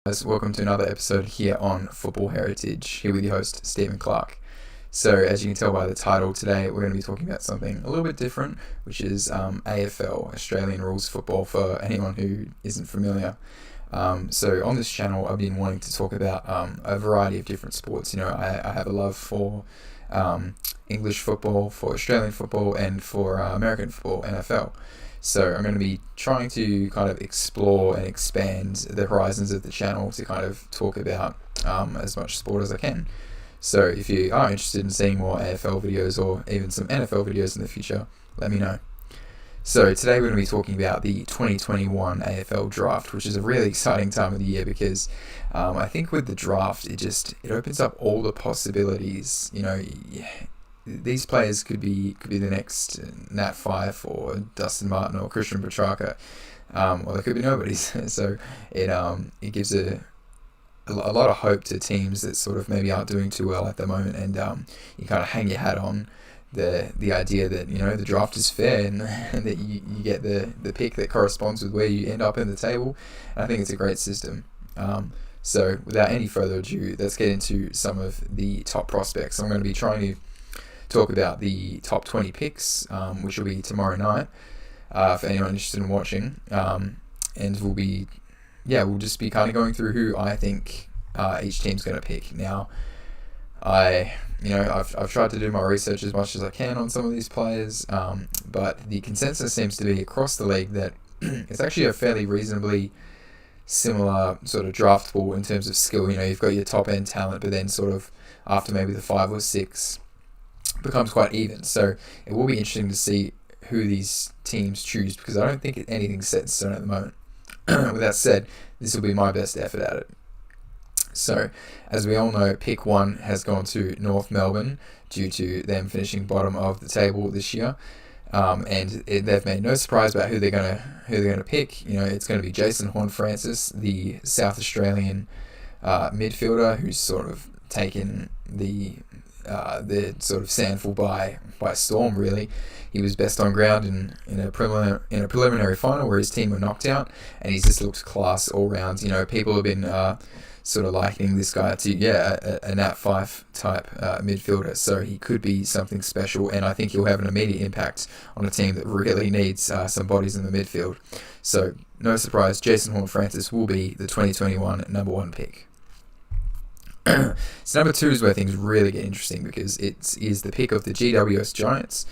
Guys, welcome to another episode here on Football Heritage, here with your host, Stephen Clark. So, as you can tell by the title, today we're going to be talking about something a little bit different, which is AFL, Australian Rules Football, for anyone who isn't familiar. So, on this channel, I've been wanting to talk about a variety of different sports. You know, I have a love for English football, for Australian football, and for American football, NFL. So I'm going to be trying to kind of explore and expand the horizons of the channel to kind of talk about as much sport as I can. So if you are interested in seeing more AFL videos or even some NFL videos in the future, let me know. So today we're going to be talking about the 2021 AFL Draft, which is a really exciting time of the year because I think with the draft, it opens up all the possibilities. You know, these players could be the next Nat Fyfe or Dustin Martin or Christian Petrarca, or they could be nobodies. So it gives a lot of hope to teams that sort of maybe aren't doing too well at the moment, and you kind of hang your hat on the idea that, you know, the draft is fair and that you get the pick that corresponds with where you end up in the table. And I think it's a great system. So without any further ado, let's get into some of the top prospects. I'm going to be trying to talk about the top 20 picks, which will be tomorrow night, for anyone interested in watching. And we'll just be kind of going through who I think each team's going to pick. Now, I've tried to do my research as much as I can on some of these players, but the consensus seems to be across the league that it's actually a fairly reasonably similar sort of draft pool in terms of skill. You know, you've got your top end talent, but then sort of after maybe the 5 or 6 becomes quite even. So it will be interesting to see who these teams choose, because I don't think anything's set in stone at the moment. With that said, this will be my best effort at it. So, as we all know, pick 1 has gone to North Melbourne due to them finishing bottom of the table this year, and they've made no surprise about who they're gonna pick. You know, it's going to be Jason Horne-Francis, the South Australian midfielder, who's sort of taken the sort of SANFL by storm, really. He was best on ground in a preliminary final where his team were knocked out, and he's just looked class all round. You know, people have been sort of likening this guy to a Nat Fyfe type midfielder, so he could be something special, and I think he'll have an immediate impact on a team that really needs some bodies in the midfield. So no surprise, Jason Horne-Francis will be the 2021 number 1 pick. So number 2 is where things really get interesting, because it is the pick of the Gws Giants.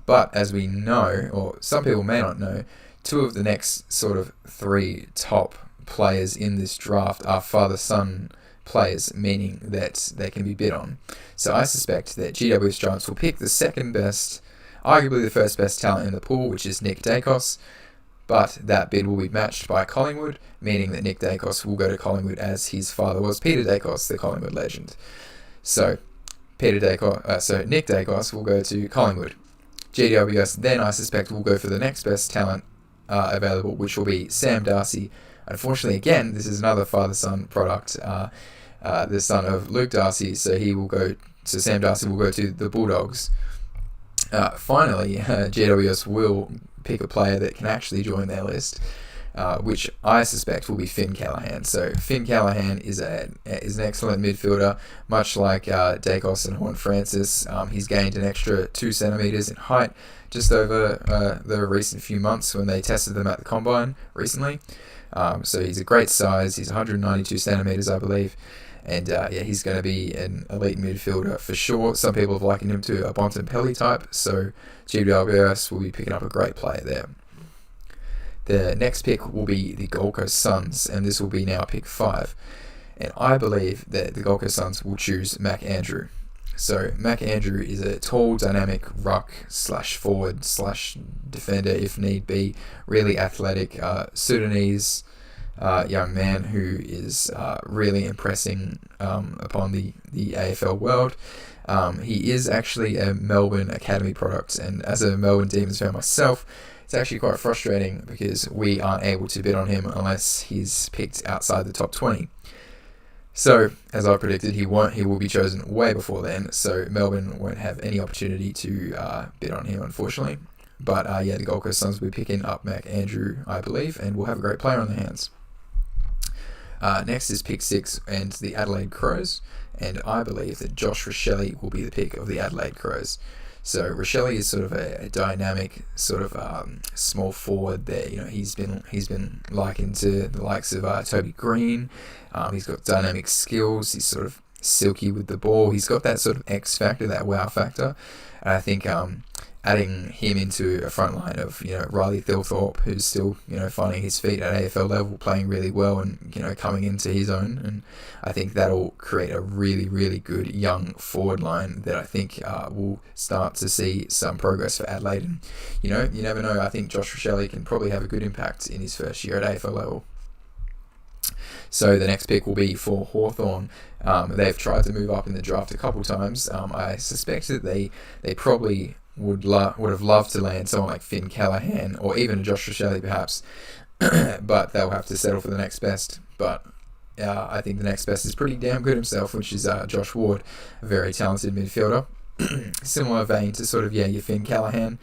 But as we know, or some people may not know, 2 of the next sort of 3 top players in this draft are father-son players, meaning that they can be bid on. So I suspect that GWS Giants will pick the second best, arguably the first best talent in the pool, which is Nick Daicos. But that bid will be matched by Collingwood, meaning that Nick Daicos will go to Collingwood as his father was Peter Daicos, the Collingwood legend. So Nick Daicos will go to Collingwood. GWS then, I suspect, will go for the next best talent available, which will be Sam Darcy. Unfortunately, again, this is another father-son product, the son of Luke Darcy, so Sam Darcy will go to the Bulldogs. Finally, GWS will pick a player that can actually join their list, which I suspect will be Finn Callahan. So Finn Callahan is an excellent midfielder, much like Daicos and Horne-Francis. He's gained an extra 2 centimetres in height just over the recent few months when they tested them at the Combine recently. So he's a great size. He's 192 centimetres, I believe. And he's going to be an elite midfielder for sure. Some people have likened him to a Bontempelli type, so GWS will be picking up a great player there. The next pick will be the Gold Coast Suns, and this will be now pick 5. And I believe that the Gold Coast Suns will choose Mac Andrew. So Mac Andrew is a tall, dynamic ruck / forward / defender if need be, really athletic Sudanese young man who is really impressing upon the AFL world. He is actually a Melbourne Academy product, and as a Melbourne Demons fan myself, it's actually quite frustrating because we aren't able to bid on him unless he's picked outside the top 20. So, as I predicted, he will be chosen way before then, so Melbourne won't have any opportunity to bid on him, unfortunately. But the Gold Coast Suns will be picking up Mac Andrew, I believe, and we'll have a great player on their hands. Next is pick 6 and the Adelaide Crows, and I believe that Josh Rachele will be the pick of the Adelaide Crows. So Rachele is sort of a dynamic sort of small forward there. He's been likened to the likes of Toby Green. He's got dynamic skills. He's sort of silky with the ball. He's got that sort of X factor, that wow factor. And I think adding him into a front line of Riley Thilthorpe, who's still finding his feet at AFL level, playing really well, and coming into his own, and I think that'll create a really, really good young forward line that I think will start to see some progress for Adelaide. And you never know. I think Josh Rachele can probably have a good impact in his first year at AFL level. So the next pick will be for Hawthorne. They've tried to move up in the draft a couple times. I suspect that they probably would have loved to land someone like Finn Callahan or even a Josh Rachele perhaps, but they'll have to settle for the next best. But I think the next best is pretty damn good himself, which is Josh Ward, a very talented midfielder. Similar vein to sort of your Finn Callahan,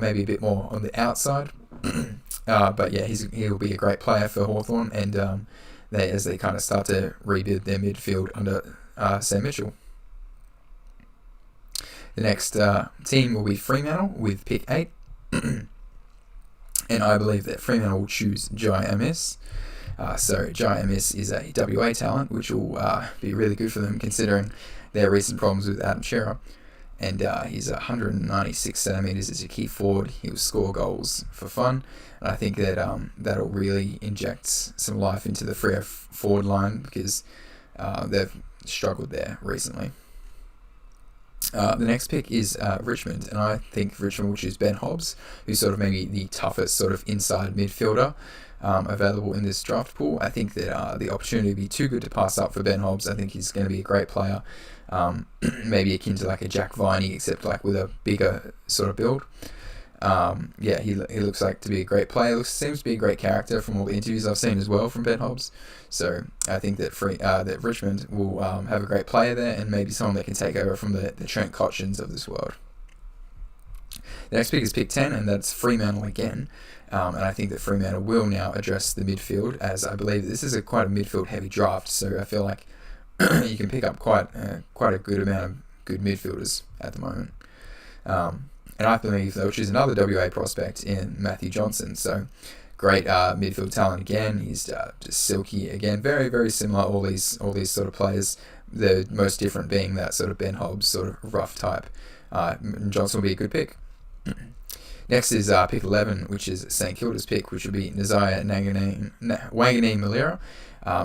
maybe a bit more on the outside. But yeah, he'll be a great player for Hawthorn, and as they kind of start to rebuild their midfield under Sam Mitchell. The next team will be Fremantle with pick 8. And I believe that Fremantle will choose Jai Amiss. So Jai Amiss is a WA talent, which will be really good for them considering their recent problems with Adam Shearer. And he's 196 centimetres as a key forward. He'll score goals for fun. And I think that that'll really inject some life into the Freo forward line because they've struggled there recently. The next pick is Richmond, and I think Richmond will choose Ben Hobbs, who's sort of maybe the toughest sort of inside midfielder available in this draft pool. I think that the opportunity would be too good to pass up for Ben Hobbs. I think he's going to be a great player, maybe akin to like a Jack Viney, except like with a bigger sort of build. He looks like to be a great player. Seems to be a great character from all the interviews I've seen as well from Ben Hobbs. So I think that that Richmond will have a great player there, and maybe someone that can take over from the Trent Cotchins of this world. The next pick is pick 10, and that's Fremantle again. And I think that Fremantle will now address the midfield, as I believe this is quite a midfield heavy draft. So I feel like you can pick up quite a good amount of good midfielders at the moment. And I believe they'll choose another WA prospect in Matthew Johnson. So great midfield talent again. He's just silky again. Very, very similar, all these sort of players. The most different being that sort of Ben Hobbs sort of rough type. Johnson will be a good pick. Next is pick 11, which is St Kilda's pick, which will be Nasiah Wanganeen-Malira.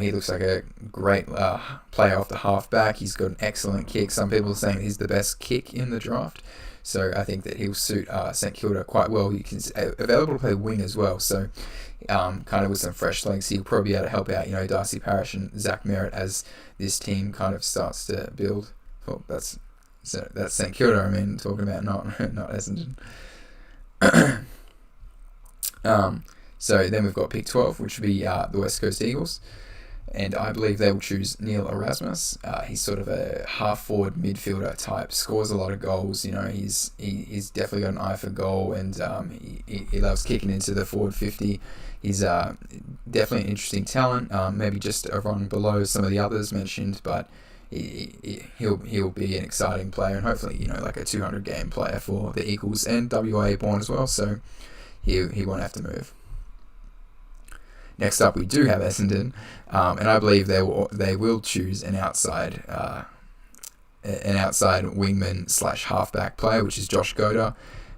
He looks like a great player off the half-back. He's got an excellent kick. Some people are saying he's the best kick in the draft. So I think that he'll suit St Kilda quite well. He's available to play wing as well. So kind of with some fresh legs, he'll probably be able to help out, Darcy Parish and Zach Merritt as this team kind of starts to build. Well, that's St Kilda. I mean, talking about not Essendon. So then we've got pick 12, which would be the West Coast Eagles. And I believe they will choose Neil Erasmus. He's sort of a half-forward midfielder type, scores a lot of goals. He's definitely got an eye for goal, and he loves kicking into the forward 50. He's definitely an interesting talent, maybe just a run below some of the others mentioned, but he'll be an exciting player, and hopefully like a 200-game player for the Eagles, and WA born as well, so he won't have to move. Next up, we do have Essendon, and I believe they will choose an outside wingman / halfback player, which is Josh Goda.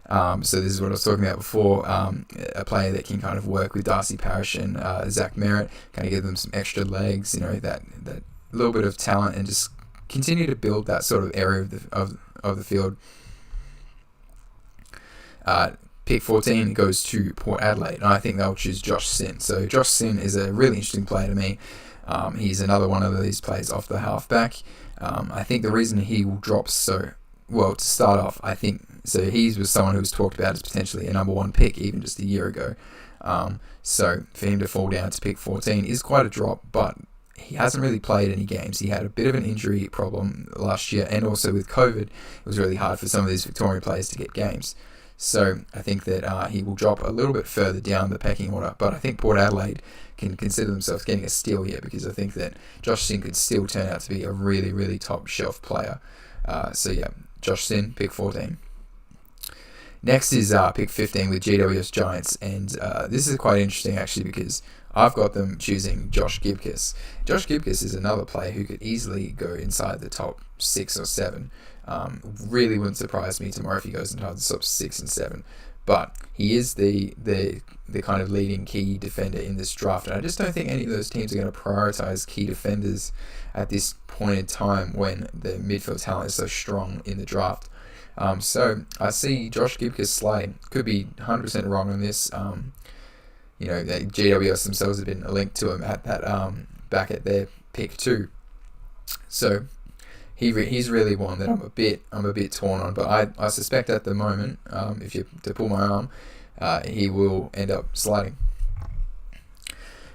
So this is what I was talking about before, a player that can kind of work with Darcy Parish and Zach Merritt, kind of give them some extra legs, that little bit of talent, and just continue to build that sort of area of the field. Pick 14 goes to Port Adelaide, and I think they'll choose Josh Sin. So Josh Sin is a really interesting player to me. He's another one of these players off the halfback. I think the reason he will drop to start off, I think, so he was someone who was talked about as potentially a number 1 pick even just a year ago. So for him to fall down to pick 14 is quite a drop, but he hasn't really played any games. He had a bit of an injury problem last year, and also with COVID, it was really hard for some of these Victorian players to get games. So I think that he will drop a little bit further down the pecking order. But I think Port Adelaide can consider themselves getting a steal here, because I think that Josh Sinn could still turn out to be a really, really top shelf player. So yeah, Josh Sinn, pick 14. Next is pick 15 with Gws Giants, and this is quite interesting actually, because I've got them choosing Josh Gibkes. Josh Gibkes is another player who could easily go inside the top 6 or 7. Really wouldn't surprise me tomorrow if he goes inside the top 6 and 7. But he is the kind of leading key defender in this draft, and I just don't think any of those teams are going to prioritise key defenders at this point in time when the midfield talent is so strong in the draft. So I see Josh Gibkes sliding. Could be 100% wrong on this. The GWS themselves have been linked to him at that back at their pick 2. So he's really one that I'm a bit torn on. But I suspect at the moment, if you to pull my arm, he will end up sliding.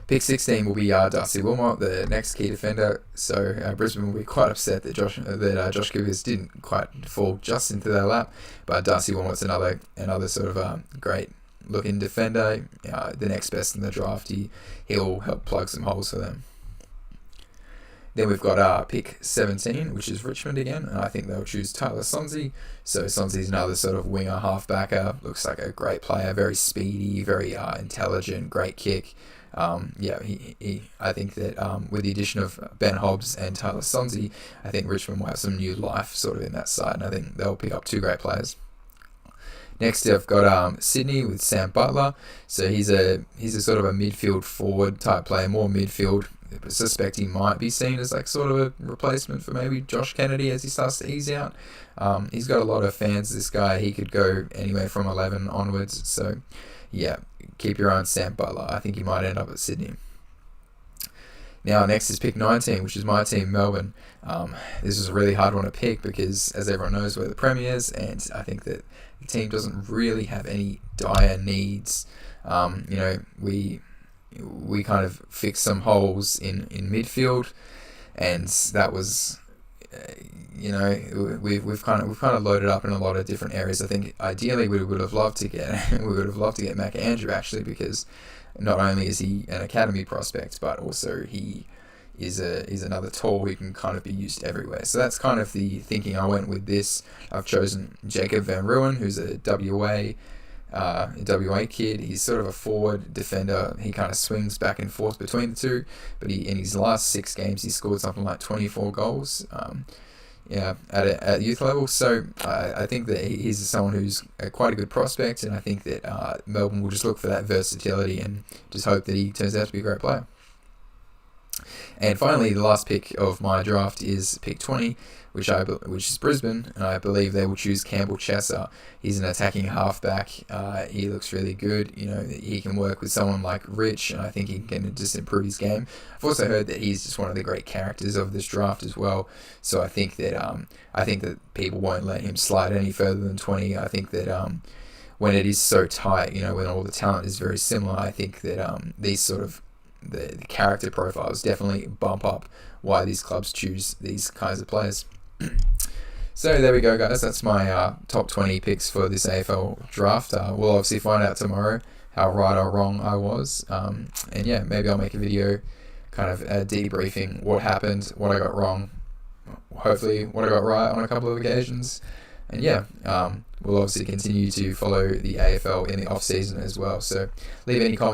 Pick 16 will be Darcy Wilmot, the next key defender. So Brisbane will be quite upset that Josh Gibkes didn't quite fall just into their lap. But Darcy Wilmot's another sort of great looking defender. The next best in the draft. He'll help plug some holes for them. Then we've got pick 17, which is Richmond again, and I think they'll choose Tyler Sonsie. So Sonsie's another sort of winger halfbacker. Looks like a great player, very speedy, very intelligent, great kick. I think that with the addition of Ben Hobbs and Tyler Sonsie, I think Richmond will have some new life sort of in that side, and I think they'll pick up 2 great players. Next, I've got Sydney with Sam Butler. So he's a sort of a midfield forward type player, more midfield. I suspect he might be seen as like sort of a replacement for maybe Josh Kennedy as he starts to ease out. He's got a lot of fans, this guy. He could go anywhere from 11 onwards. So yeah, keep your eye on Sam Butler. I think he might end up at Sydney. Now, next is pick 19, which is my team, Melbourne. This is a really hard one to pick because, as everyone knows, we're the premiers, and I think that the team doesn't really have any dire needs. We kind of fixed some holes in midfield, and that was, we've kind of loaded up in a lot of different areas. I think ideally we would have loved to get Mac Andrew actually, because not only is he an academy prospect, but also he is another tall who can kind of be used everywhere. So that's kind of the thinking I went with this. I've chosen Jacob Van Ruin, who's a WA kid. He's sort of a forward defender. He kind of swings back and forth between the two, but in his last 6 games he scored something like 24 goals at youth level. So I think that he's someone who's quite a good prospect, and I think that Melbourne will just look for that versatility and just hope that he turns out to be a great player. And finally, the last pick of my draft is pick 20, which is Brisbane, and I believe they will choose Campbell Chesser. He's an attacking halfback. He looks really good. He can work with someone like Rich, and I think he can just improve his game. I've also heard that he's just one of the great characters of this draft as well. So I think that people won't let him slide any further than 20. I think that when it is so tight, when all the talent is very similar, I think that these sort of the character profiles definitely bump up why these clubs choose these kinds of players. So there we go, guys. That's my top 20 picks for this AFL draft. We'll obviously find out tomorrow how right or wrong I was. And yeah, maybe I'll make a video kind of debriefing what happened, what I got wrong, hopefully what I got right on a couple of occasions. And yeah, we'll obviously continue to follow the AFL in the off season as well. So leave any comments